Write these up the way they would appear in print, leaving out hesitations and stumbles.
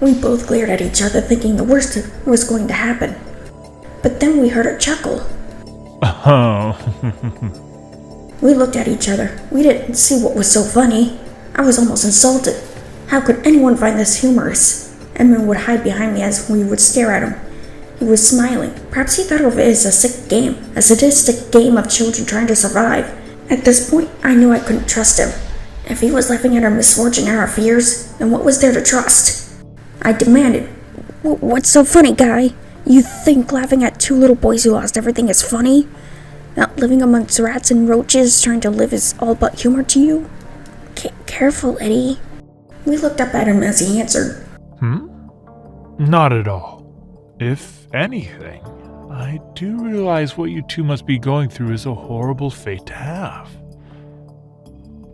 We both glared at each other thinking the worst was going to happen. But then we heard a chuckle. Oh. We looked at each other. We didn't see what was so funny. I was almost insulted. How could anyone find this humorous? Edmond would hide behind me as we would stare at him. He was smiling. Perhaps he thought of it as a sick game, a sadistic game of children trying to survive. At this point, I knew I couldn't trust him. If he was laughing at our misfortune and our fears, then what was there to trust? I demanded, "What's so funny, guy? You think laughing at two little boys who lost everything is funny? Not living amongst rats and roaches trying to live is all but humor to you?" Careful, Eddy. We looked up at him as he answered. Not at all. If anything, I do realize what you two must be going through is a horrible fate to have.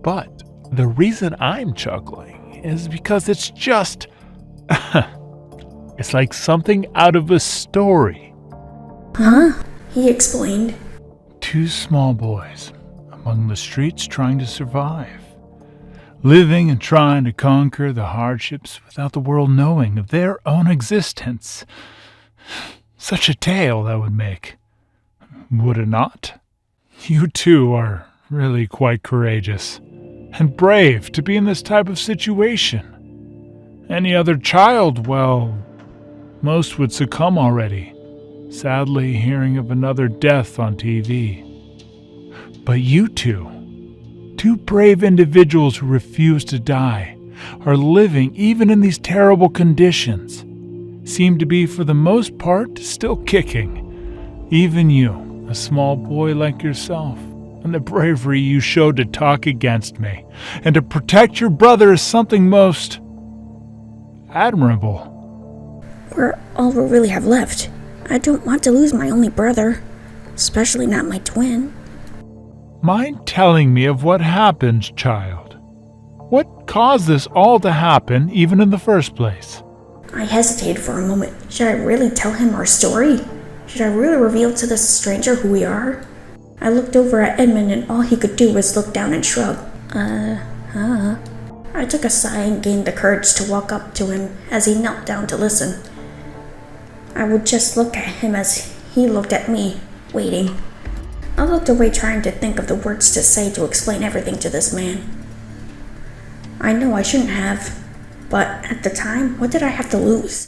But the reason I'm chuckling is because it's just... it's like something out of a story. Huh? He explained. Two small boys among the streets trying to survive. Living and trying to conquer the hardships without the world knowing of their own existence. Such a tale that would make. Would it not? You two are really quite courageous and brave to be in this type of situation. Any other child, well, most would succumb already, sadly hearing of another death on TV. But you two brave individuals who refuse to die, are living even in these terrible conditions, seem to be for the most part still kicking. Even you, a small boy like yourself, and the bravery you showed to talk against me, and to protect your brother is something most admirable. We're all we really have left. I don't want to lose my only brother, especially not my twin. Mind telling me of what happened, child? What caused this all to happen, even in the first place? I hesitated for a moment. Should I really tell him our story? Should I really reveal to this stranger who we are? I looked over at Edmond and all he could do was look down and shrug. I took a sigh and gained the courage to walk up to him as he knelt down to listen. I would just look at him as he looked at me, waiting. I looked away trying to think of the words to say to explain everything to this man. I know I shouldn't have, but at the time, what did I have to lose?